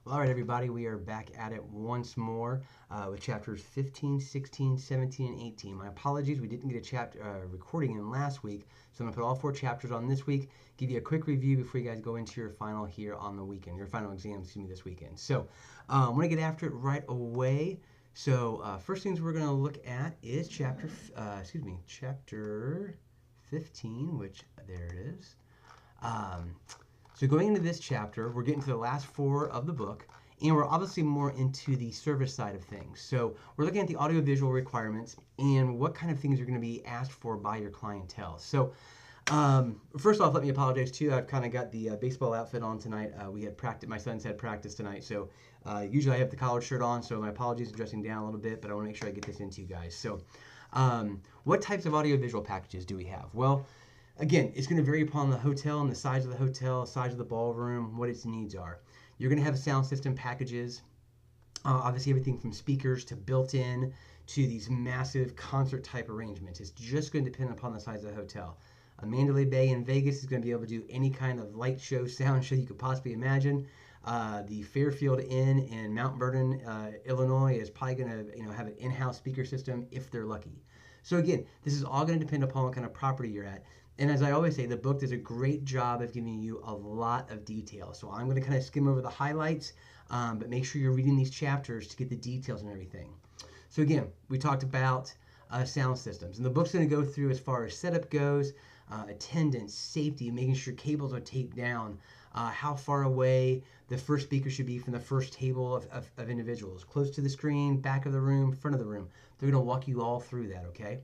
All right, everybody, we are back at it once more with chapters 15, 16, 17, and 18. My apologies, we didn't get a chapter recording in last week, so I'm going to put all 4 chapters on this week, give you a quick review before you guys go into your final here on the weekend, your final exam, this weekend. So I'm going to get after it right away. So first things we're going to look at is chapter 15, which there it is. So going into this chapter, we're getting to the last 4 of the book, and we're obviously more into the service side of things. So we're looking at the audiovisual requirements and what kind of things are going to be asked for by your clientele. So first off, let me apologize too. I've kind of got the baseball outfit on tonight. We had practice. My son's had practice tonight, so usually I have the collared shirt on. So my apologies for dressing down a little bit, but I want to make sure I get this into you guys. So what types of audiovisual packages do we have? Well, again, it's going to vary upon the hotel and the size of the hotel, size of the ballroom, what its needs are. You're going to have sound system packages, obviously everything from speakers to built-in to these massive concert type arrangements. It's just going to depend upon the size of the hotel. Mandalay Bay in Vegas is going to be able to do any kind of light show, sound show you could possibly imagine. The Fairfield Inn in Mount Vernon, Illinois is probably going to have an in-house speaker system if they're lucky. So again, this is all going to depend upon what kind of property you're at. And as I always say, the book does a great job of giving you a lot of detail. So I'm going to kind of skim over the highlights, but make sure you're reading these chapters to get the details and everything. So again, we talked about sound systems. And the book's going to go through as far as setup goes, attendance, safety, making sure cables are taped down, how far away the first speaker should be from the first table of individuals, close to the screen, back of the room, front of the room. They're going to walk you all through that, okay?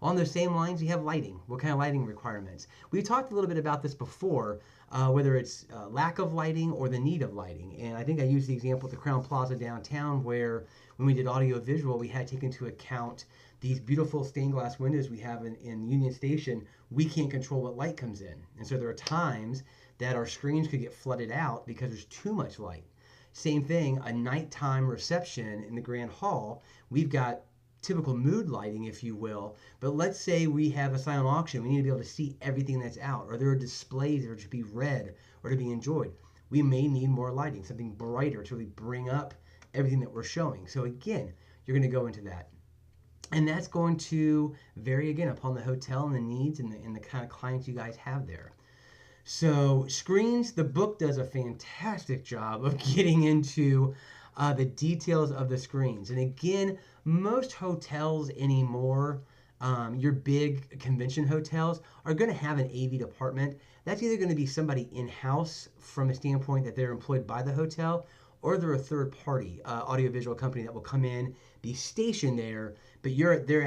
On those same lines, you have lighting. What kind of lighting requirements? We talked a little bit about this before, whether it's lack of lighting or the need of lighting. And I think I used the example at the Crown Plaza downtown where when we did audio visual, we had to take into account these beautiful stained glass windows we have in Union Station. We can't control what light comes in. And so there are times that our screens could get flooded out because there's too much light. Same thing, a nighttime reception in the Grand Hall, we've got typical mood lighting, if you will, but let's say we have a silent auction. We need to be able to see everything that's out, or there are displays that are to be read or to be enjoyed. We may need more lighting, something brighter to really bring up everything that we're showing. So again, you're going to go into that. And that's going to vary again upon the hotel and the needs and the kind of clients you guys have there. So screens, the book does a fantastic job of getting into the details of the screens. And again, most hotels anymore, your big convention hotels, are going to have an AV department. That's either going to be somebody in-house from a standpoint that they're employed by the hotel, or they're a third-party audiovisual company that will come in, be stationed there, but they're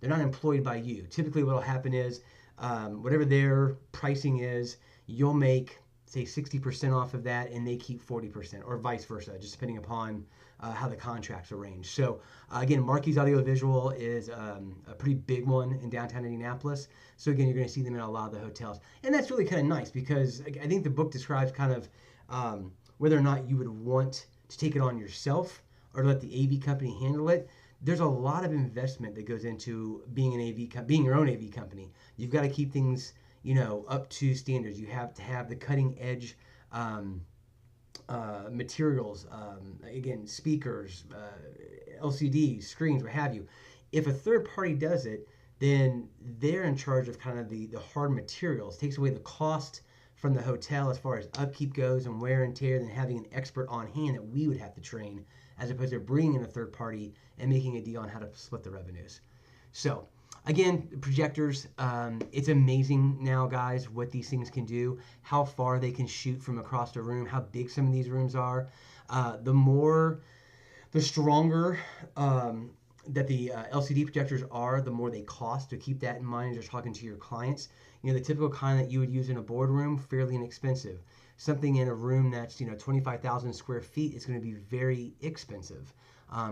not employed by you. Typically what will happen is whatever their pricing is, you'll make say 60% off of that and they keep 40%, or vice versa, just depending upon how the contract's arranged. So again, Marquis Audiovisual is a pretty big one in downtown Indianapolis. So again, you're going to see them in a lot of the hotels. And that's really kind of nice because I think the book describes kind of whether or not you would want to take it on yourself or let the AV company handle it. There's a lot of investment that goes into being being your own AV company. You've got to keep things up to standards. You have to have the cutting edge materials, again, speakers, LCDs, screens, what have you. If a third party does it, then they're in charge of kind of the hard materials, takes away the cost from the hotel as far as upkeep goes and wear and tear than having an expert on hand that we would have to train, as opposed to bringing in a third party and making a deal on how to split the revenues. So again, projectors, it's amazing now, guys, what these things can do, how far they can shoot from across the room, how big some of these rooms are. The stronger that the LCD projectors are, the more they cost. To keep that in mind as you're talking to your clients. The typical kind that you would use in a boardroom, fairly inexpensive. Something in a room that's 25,000 square feet is going to be very expensive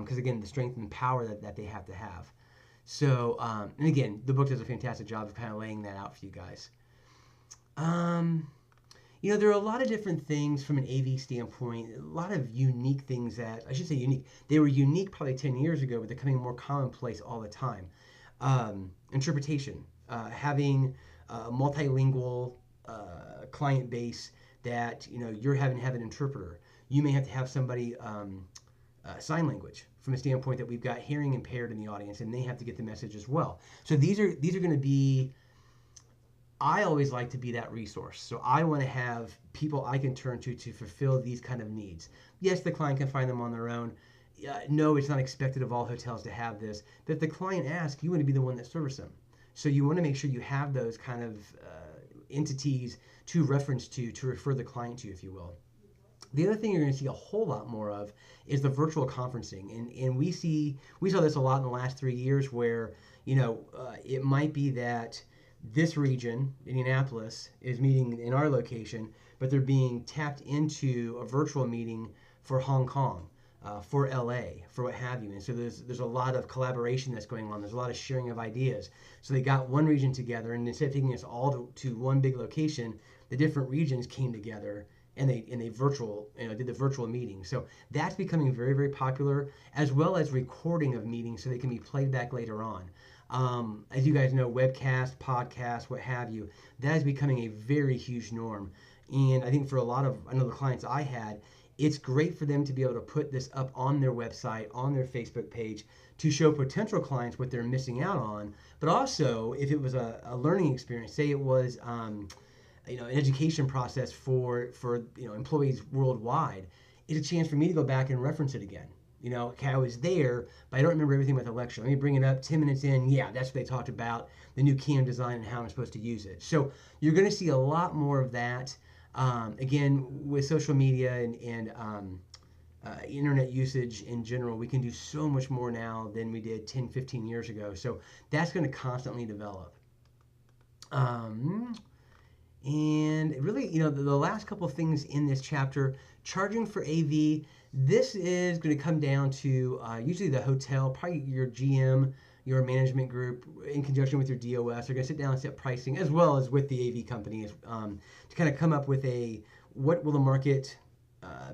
because again, the strength and power that they have to have. So, and again, the book does a fantastic job of kind of laying that out for you guys. There are a lot of different things from an AV standpoint, a lot of unique things that, I should say unique, they were unique probably 10 years ago, but they're becoming more commonplace all the time. Interpretation, having a multilingual client base that, you're having to have an interpreter. you may have to have somebody sign language from a standpoint that we've got hearing impaired in the audience, and they have to get the message as well. So these are going to be. I always like to be that resource. So I want to have people I can turn to fulfill these kind of needs. Yes, the client can find them on their own. No, it's not expected of all hotels to have this. But if the client asks, you want to be the one that serves them. So you want to make sure you have those kind of entities to reference to refer the client to, if you will. The other thing you're going to see a whole lot more of is the virtual conferencing, and we saw this a lot in the last 3 years, where it might be that this region, Indianapolis, is meeting in our location, but they're being tapped into a virtual meeting for Hong Kong, for LA, for what have you. And so there's a lot of collaboration that's going on. There's a lot of sharing of ideas. So they got one region together, and instead of taking us all to one big location, the different regions came together and they did the virtual meeting. So that's becoming very, very popular, as well as recording of meetings so they can be played back later on. As you guys know, webcast, podcast, what have you, that is becoming a very huge norm. And I think for I know the clients I had, it's great for them to be able to put this up on their website, on their Facebook page, to show potential clients what they're missing out on. But also, if it was a learning experience, say it was an education process for employees worldwide, it's a chance for me to go back and reference it again. Okay, I was there, but I don't remember everything about the lecture. Let me bring it up 10 minutes in. Yeah, that's what they talked about, the new CAM design and how I'm supposed to use it. So you're going to see a lot more of that. Again, with social media and internet usage in general, we can do so much more now than we did 10, 15 years ago. So that's going to constantly develop. And really, the last couple of things in this chapter, charging for AV, this is going to come down to usually the hotel, probably your GM, your management group, in conjunction with your DOS, are going to sit down and set pricing, as well as with the AV companies, to kind of come up with what will the market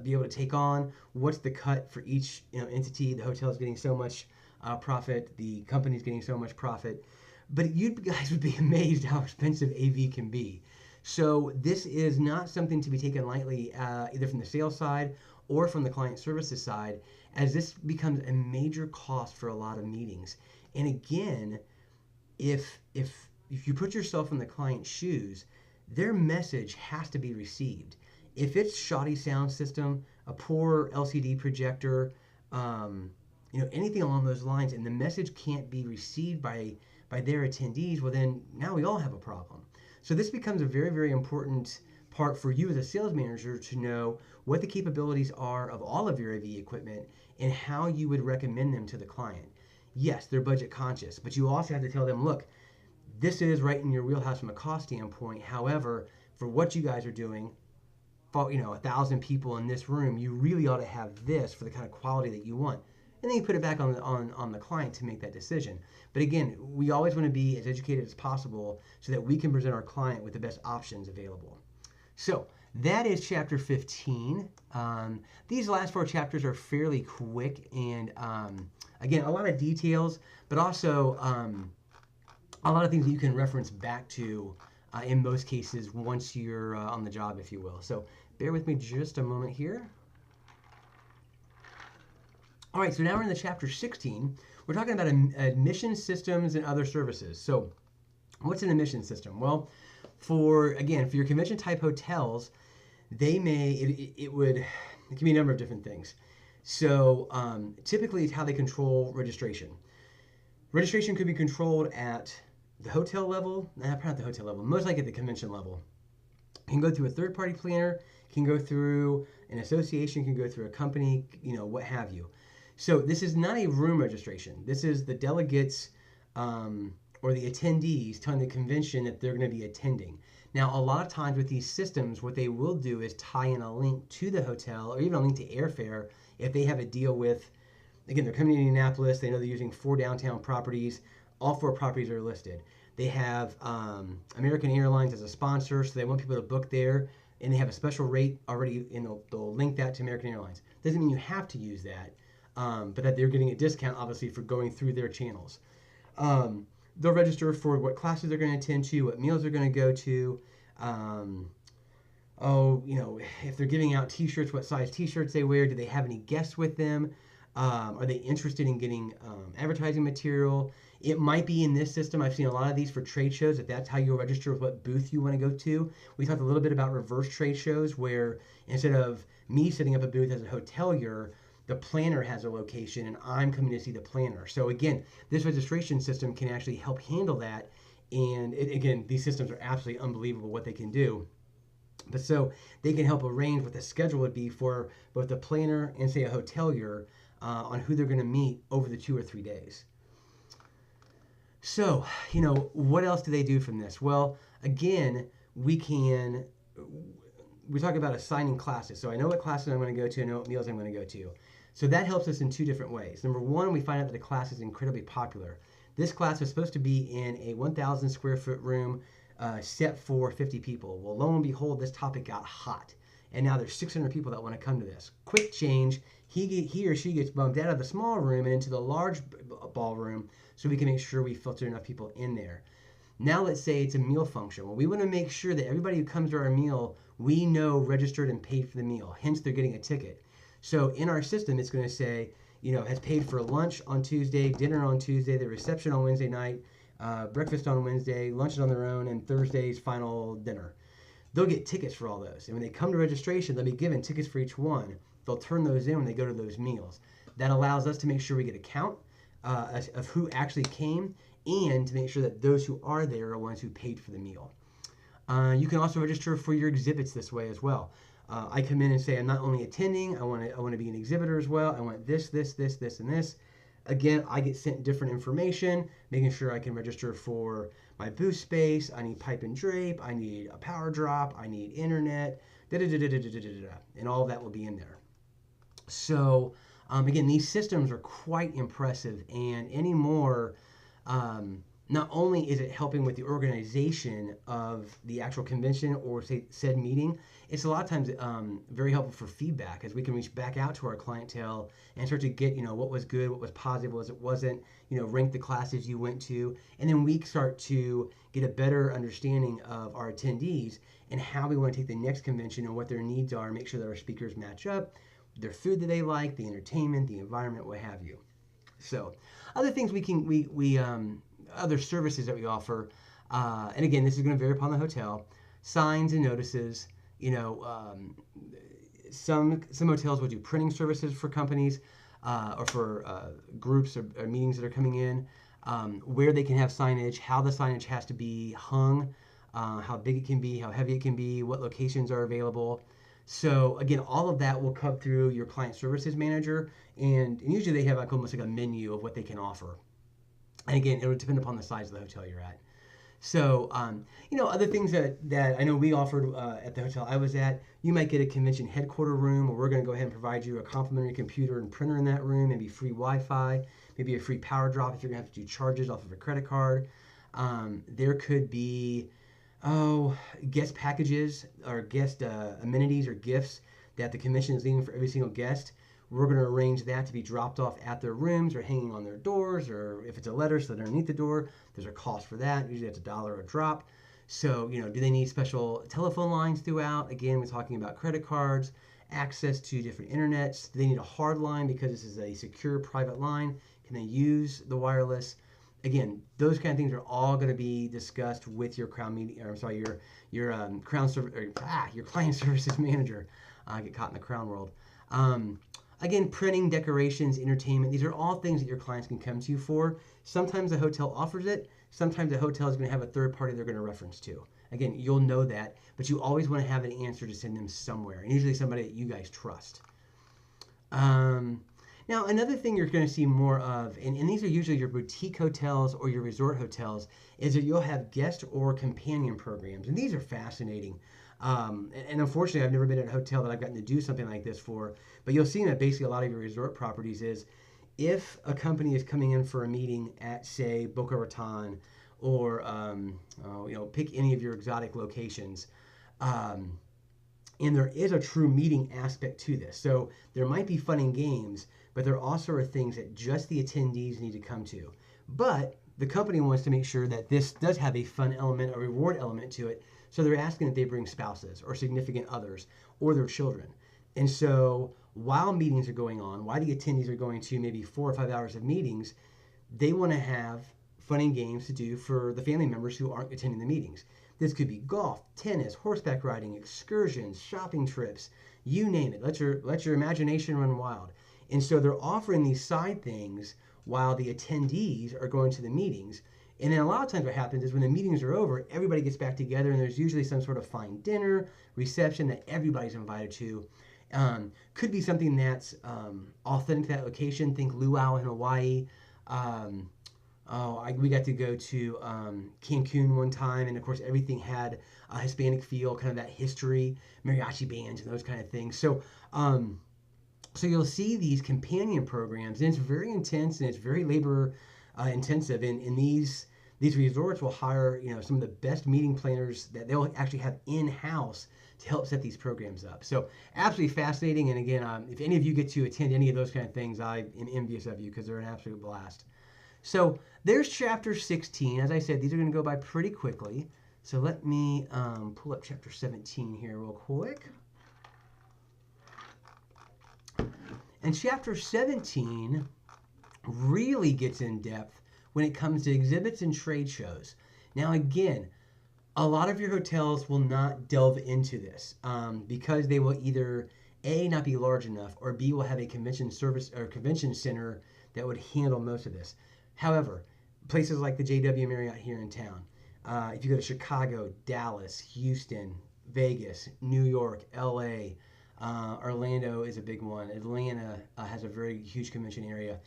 be able to take on, what's the cut for each entity. The hotel is getting so much profit, the company's getting so much profit. But you guys would be amazed how expensive AV can be. So this is not something to be taken lightly, either from the sales side or from the client services side, as this becomes a major cost for a lot of meetings. And again, if you put yourself in the client's shoes, their message has to be received. If it's shoddy sound system, a poor LCD projector, anything along those lines, and the message can't be received by their attendees, well then now we all have a problem. So this becomes a very, very important part for you as a sales manager to know what the capabilities are of all of your AV equipment and how you would recommend them to the client. Yes, they're budget conscious, but you also have to tell them, look, this is right in your wheelhouse from a cost standpoint. However, for what you guys are doing, 1,000 people in this room, you really ought to have this for the kind of quality that you want. And then you put it back on the client to make that decision. But again, we always want to be as educated as possible so that we can present our client with the best options available. So that is chapter 15. These last 4 chapters are fairly quick, and again, a lot of details, but also a lot of things that you can reference back to in most cases once you're on the job, if you will. So bear with me just a moment here. All right, so now we're in the chapter 16. We're talking about admission systems and other services. So what's an admission system? Well, for your convention type hotels, it can be a number of different things. So typically it's how they control registration. Registration could be controlled at the hotel level, probably not the hotel level, most likely at the convention level. It can go through a third-party planner, can go through an association, can go through a company, what have you. So this is not a room registration. This is the delegates or the attendees telling the convention that they're going to be attending. Now, a lot of times with these systems, what they will do is tie in a link to the hotel or even a link to airfare if they have a deal with, again, they're coming to Indianapolis, they know they're using 4 downtown properties, all 4 properties are listed. They have American Airlines as a sponsor, so they want people to book there, and they have a special rate already, and they'll link that to American Airlines. Doesn't mean you have to use that, but that they're getting a discount, obviously, for going through their channels. They'll register for what classes they're going to attend to, what meals they're going to go to, oh, if they're giving out T-shirts, what size T-shirts they wear. Do they have any guests with them? Are they interested in getting advertising material? It might be in this system. I've seen a lot of these for trade shows. If that's how you'll register with what booth you want to go to. We talked a little bit about reverse trade shows, where instead of me setting up a booth as a hotelier, the planner has a location and I'm coming to see the planner. So again, this registration system can actually help handle that. And again, these systems are absolutely unbelievable what they can do. But so they can help arrange what the schedule would be for both the planner and, say, a hotelier on who they're going to meet over the 2 or 3 days. So, what else do they do from this? Well, again, we talk about assigning classes. So I know what classes I'm going to go to, I know what meals I'm going to go to. So that helps us in 2 different ways. Number one, we find out that a class is incredibly popular. This class is supposed to be in a 1,000 square foot room set for 50 people. Well, lo and behold, this topic got hot. And now there's 600 people that want to come to this. Quick change, he or she gets bumped out of the small room and into the large ballroom so we can make sure we filter enough people in there. Now let's say it's a meal function. Well, we want to make sure that everybody who comes to our meal, we know registered and paid for the meal. Hence, they're getting a ticket. So in our system, it's going to say, has paid for lunch on Tuesday, dinner on Tuesday, the reception on Wednesday night, breakfast on Wednesday, lunch is on their own, and Thursday's final dinner. They'll get tickets for all those. And when they come to registration, they'll be given tickets for each one. They'll turn those in when they go to those meals. That allows us to make sure we get a count of who actually came and to make sure that those who are there are ones who paid for the meal. You can also register for your exhibits this way as well. I come in and say I'm not only attending, I want to be an exhibitor as well. I want this, and this. Again, I get sent different information, making sure I can register for my booth space. I need pipe and drape. I need a power drop. I need internet. And all of that will be in there. So again, these systems are quite impressive, and anymore. Not only is it helping with the organization of the actual convention or say said meeting, it's a lot of times very helpful for feedback, as we can reach back out to our clientele and start to get what was good, what was positive, what wasn't, rank the classes you went to, and then we start to get a better understanding of our attendees and how we want to take the next convention and what their needs are, make sure that our speakers match up, their food that they like, the entertainment, the environment, what have you. So other things other services that we offer, and again, this is going to vary upon the hotel. Signs and notices. Some hotels will do printing services for companies or for groups or meetings that are coming in, where they can have signage, how the signage has to be hung, how big it can be, how heavy it can be, what locations are available. So again, all of that will come through your client services manager, and usually they have almost like a menu of what they can offer. And again, it would depend upon the size of the hotel you're at. So, other things that I know we offered at the hotel I was at, you might get a convention headquarter room, or we're going to go ahead and provide you a complimentary computer and printer in that room, maybe free Wi-Fi, maybe a free power drop if you're going to have to do charges off of a credit card. There could be, guest packages or guest amenities or gifts that the convention is leaving for every single guest. We're going to arrange that to be dropped off at their rooms or hanging on their doors, or if it's a letter so underneath the door, there's a cost for that. Usually it's $1 a drop. So, do they need special telephone lines throughout? Again, we're talking about credit cards, access to different internets. Do they need a hard line because this is a secure private line? Can they use the wireless? Again, those kind of things are all going to be discussed with your your client services manager. I get caught in the crown world. Again, printing, decorations, entertainment, these are all things that your clients can come to you for. Sometimes the hotel offers it. Sometimes the hotel is going to have a third party they're going to reference to. Again, you'll know that, but you always want to have an answer to send them somewhere, and usually somebody that you guys trust. Now, another thing you're going to see more of, and these are usually your boutique hotels or your resort hotels, is that you'll have guest or companion programs, and these are fascinating. And unfortunately, I've never been at a hotel that I've gotten to do something like this for, but you'll see that basically a lot of your resort properties is if a company is coming in for a meeting at, say, Boca Raton or, pick any of your exotic locations, and there is a true meeting aspect to this. So there might be fun and games, but there also are things that just the attendees need to come to. But the company wants to make sure that this does have a fun element, a reward element to it, So they're asking that they bring spouses or significant others or their children. And so while meetings are going on, while the attendees are going to maybe 4 or 5 hours of meetings, they want to have fun and games to do for the family members who aren't attending the meetings. This could be golf, tennis, horseback riding, excursions, shopping trips, you name it. Let your imagination run wild. And so they're offering these side things while the attendees are going to the meetings. And then a lot of times what happens is when the meetings are over, everybody gets back together and there's usually some sort of fine dinner, reception that everybody's invited to. Could be something that's authentic to that location. Think luau in Hawaii. We got to go to Cancun one time, and of course everything had a Hispanic feel, kind of that history, mariachi bands and those kind of things. So you'll see these companion programs, and it's very intense and it's very labor intensive. And these resorts will hire some of the best meeting planners that they'll actually have in-house to help set these programs up. So absolutely fascinating. And again, if any of you get to attend any of those kind of things, I am envious of you because they're an absolute blast. So there's chapter 16. As I said, these are going to go by pretty quickly. So let me pull up chapter 17 here real quick. And chapter 17 really gets in depth when it comes to exhibits and trade shows. Now again, a lot of your hotels will not delve into this because they will either A, not be large enough, or B, will have a convention service or convention center that would handle most of this. However, places like the JW Marriott here in town, if you go to Chicago, Dallas, Houston, Vegas, New York, LA, Orlando is a big one. Atlanta has a very huge convention area.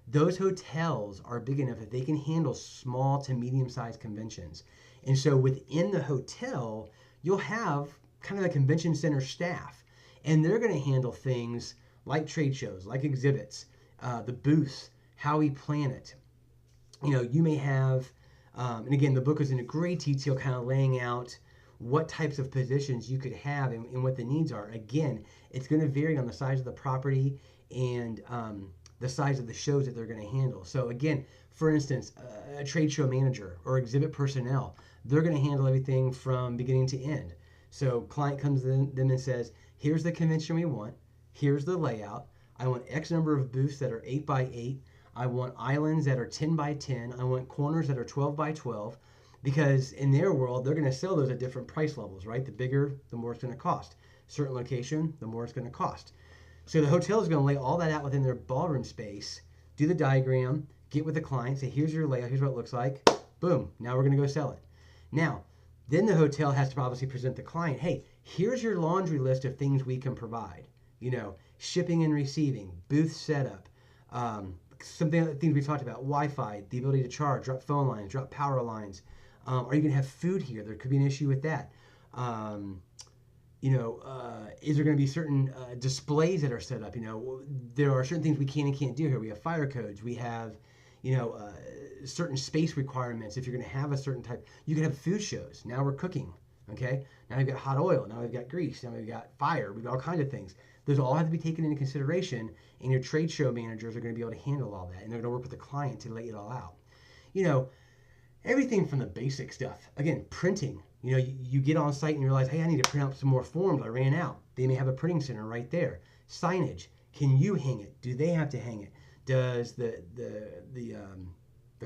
Those hotels are big enough that they can handle small to medium-sized conventions. And so within the hotel, you'll have kind of a convention center staff, and they're going to handle things like trade shows, like exhibits, the booths, how we plan it. You may have, and again, the book is in a great detail, kind of laying out what types of positions you could have and what the needs are. Again, it's going to vary on the size of the property and the size of the shows that they're going to handle. So again, for instance, a trade show manager or exhibit personnel, they're going to handle everything from beginning to end. So client comes in them and says, here's the convention we want, here's the layout, I want X number of booths that are 8 by 8, I want islands that are 10 by 10, I want corners that are 12 by 12, because in their world, they're going to sell those at different price levels, right? The bigger, the more it's going to cost. Certain location, the more it's going to cost. So the hotel is going to lay all that out within their ballroom space, do the diagram, get with the client, say, here's your layout, here's what it looks like. Boom, now we're going to go sell it. Now, then the hotel has to obviously present the client, hey, here's your laundry list of things we can provide. Shipping and receiving, booth setup, some things we talked about, Wi-Fi, the ability to charge, drop phone lines, drop power lines. Are you going to have food here? There could be an issue with that. Is there going to be certain displays that are set up? There are certain things we can and can't do here. We have fire codes. We have, certain space requirements. If you're going to have a certain type, you can have food shows. Now we're cooking. Okay. Now we've got hot oil. Now we've got grease. Now we've got fire. We've got all kinds of things. Those all have to be taken into consideration, and your trade show managers are going to be able to handle all that, and they're going to work with the client to lay it all out. Everything from the basic stuff. Again, printing. You get on site and you realize, hey, I need to print out some more forms. I ran out. They may have a printing center right there. Signage. Can you hang it? Do they have to hang it? Does the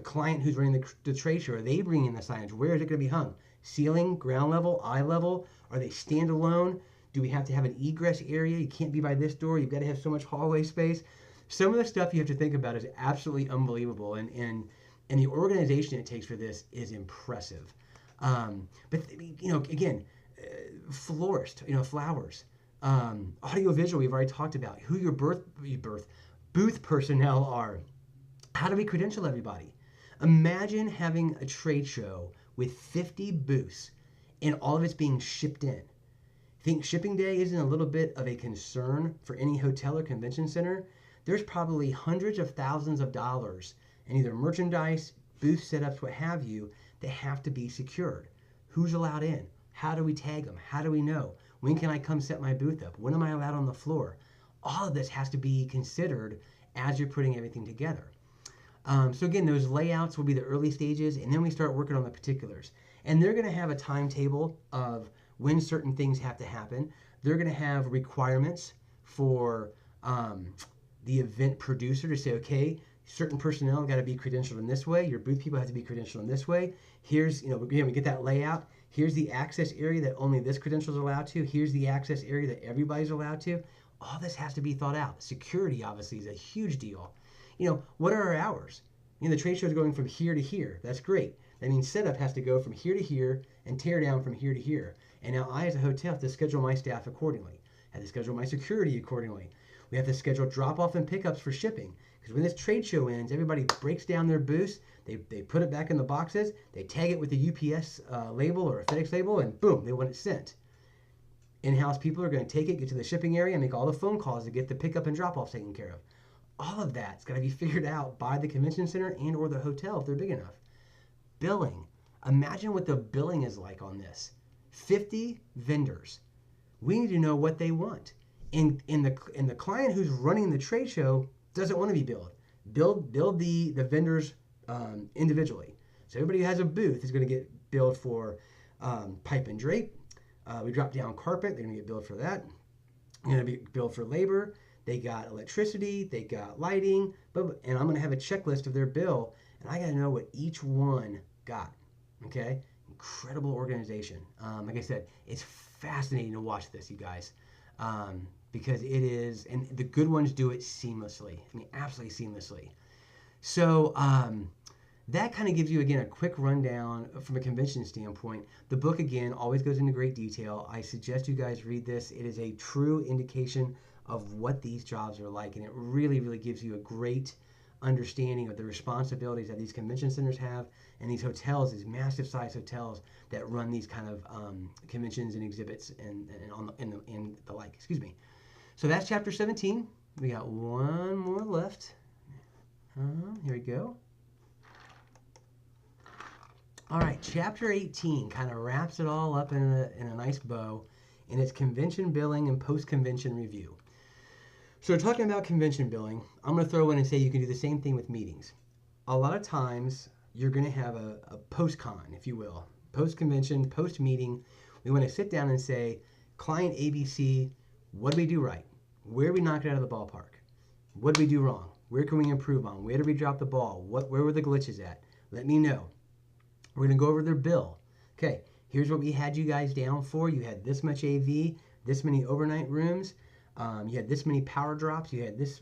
client who's running the trade show, are they bringing the signage? Where is it going to be hung? Ceiling, ground level, eye level? Are they standalone? Do we have to have an egress area? You can't be by this door. You've got to have so much hallway space. Some of the stuff you have to think about is absolutely unbelievable. And the organization it takes for this is impressive. But again, florist, flowers, audio visual, we've already talked about who your booth personnel are. How do we credential everybody? Imagine having a trade show with 50 booths and all of it's being shipped in. Think shipping day isn't a little bit of a concern for any hotel or convention center? There's probably hundreds of thousands of dollars in either merchandise, booth setups, what have you, that have to be secured. Who's allowed in? How do we tag them? How do we know? When can I come set my booth up? When am I allowed on the floor? All of this has to be considered as you're putting everything together. So again, those layouts will be the early stages, and then we start working on the particulars. And they're going to have a timetable of when certain things have to happen. They're going to have requirements for the event producer to say, okay, certain personnel got to be credentialed in this way. Your booth people have to be credentialed in this way. Here's, again, we get that layout. Here's the access area that only this credential is allowed to. Here's the access area that everybody's allowed to. All this has to be thought out. Security, obviously, is a huge deal. What are our hours? The trade show is going from here to here. That's great. That means setup has to go from here to here and tear down from here to here. And now I, as a hotel, have to schedule my staff accordingly. I have to schedule my security accordingly. We have to schedule drop-off and pickups for shipping. Because when this trade show ends, everybody breaks down their booths. They put it back in the boxes. They tag it with a UPS label or a FedEx label, and boom, they want it sent. In-house people are going to take it, get to the shipping area, and make all the phone calls to get the pickup and drop-off taken care of. All of that's got to be figured out by the convention center and or the hotel if they're big enough. Billing. Imagine what the billing is like on this. 50 vendors. We need to know what they want. And the client who's running the trade show doesn't want to be billed. Build the vendors individually. So everybody who has a booth is going to get billed for pipe and drape. We drop down carpet. They're going to get billed for that. They're going to be billed for labor. They got electricity, they got lighting, and I'm going to have a checklist of their bill, and I got to know what each one got, okay? Incredible organization. Like I said, it's fascinating to watch this, you guys, because it is, and the good ones do it seamlessly. I mean, absolutely seamlessly. So that kind of gives you, again, a quick rundown from a convention standpoint. The book, again, always goes into great detail. I suggest you guys read this. It is a true indication of what these jobs are like, and it really, really gives you a great understanding of the responsibilities that these convention centers have and these hotels, these massive size hotels that run these kind of conventions and exhibits and the like. Excuse me. So that's chapter 17. We got one more left. Here we go. All right, chapter 18 kind of wraps it all up in a nice bow, and it's convention billing and post-convention review. So we're talking about convention billing. I'm going to throw in and say you can do the same thing with meetings. A lot of times you're going to have a post-con, if you will, post-convention, post-meeting. We want to sit down and say, client ABC, what did we do right? Where did we knock it out of the ballpark? What did we do wrong? Where can we improve on? Where did we drop the ball? Where were the glitches at? Let me know. We're going to go over their bill. Okay, here's what we had you guys down for. You had this much AV, this many overnight rooms. You had this many power drops. You had this.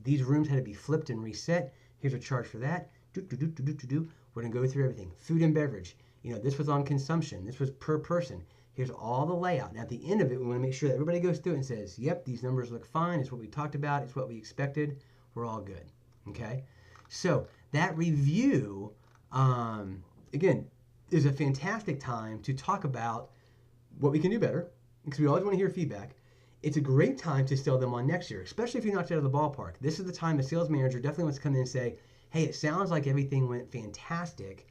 These rooms had to be flipped and reset. Here's a charge for that. We're going to go through everything. Food and beverage. This was on consumption. This was per person. Here's all the layout. Now at the end of it, we want to make sure that everybody goes through it and says, yep, these numbers look fine. It's what we talked about. It's what we expected. We're all good. Okay? So that review, again, is a fantastic time to talk about what we can do better, because we always want to hear feedback. It's a great time to sell them on next year, especially if you're knocked out of the ballpark. This is the time the sales manager definitely wants to come in and say, hey, it sounds like everything went fantastic.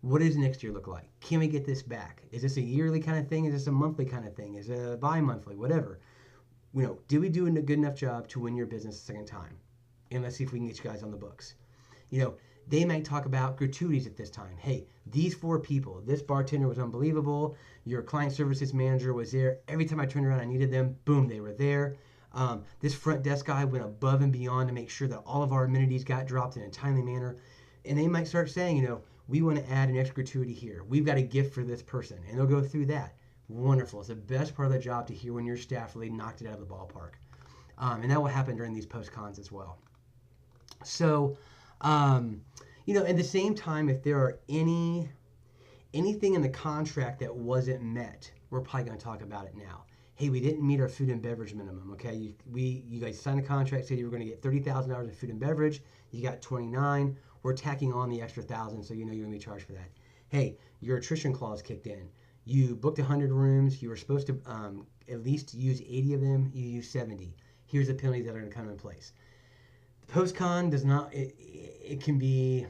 What does next year look like? Can we get this back? Is this a yearly kind of thing? Is this a monthly kind of thing? Is it a bi-monthly? Whatever. Did we do a good enough job to win your business a second time? And let's see if we can get you guys on the books. They might talk about gratuities at this time. Hey, these 4 people, this bartender was unbelievable. Your client services manager was there. Every time I turned around, I needed them. Boom, they were there. This front desk guy went above and beyond to make sure that all of our amenities got dropped in a timely manner. And they might start saying, we want to add an extra gratuity here. We've got a gift for this person. And they'll go through that. Wonderful. It's the best part of the job to hear when your staff really knocked it out of the ballpark. And that will happen during these post-cons as well. So, at the same time, if there are anything in the contract that wasn't met, we're probably going to talk about it now. Hey, we didn't meet our food and beverage minimum, okay? You guys signed a contract, said you were going to get $30,000 in food and beverage. You got 29. We're tacking on the extra 1,000, so you're going to be charged for that. Hey, your attrition clause kicked in. You booked 100 rooms. You were supposed to at least use 80 of them. You used 70. Here's the penalties that are going to come in place. Post-con does not, it can be,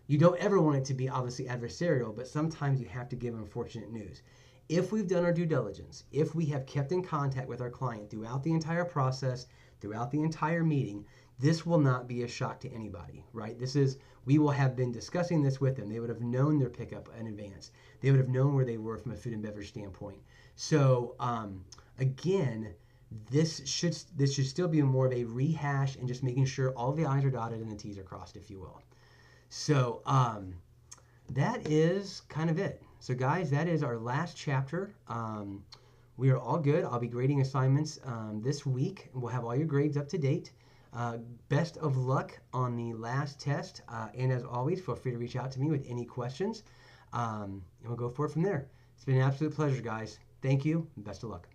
you don't ever want it to be obviously adversarial, but sometimes you have to give unfortunate news. if we've done our due diligence, if we have kept in contact with our client throughout the entire process, throughout the entire meeting, this will not be a shock to anybody, right? We will have been discussing this with them. They would have known their pickup in advance. They would have known where they were from a food and beverage standpoint. So again, this should still be more of a rehash and just making sure all the I's are dotted and the T's are crossed, if you will. So that is kind of it. So guys, that is our last chapter. We are all good. I'll be grading assignments this week. We'll have all your grades up to date. Best of luck on the last test. And as always, feel free to reach out to me with any questions. And we'll go forward from there. It's been an absolute pleasure, guys. Thank you, and best of luck.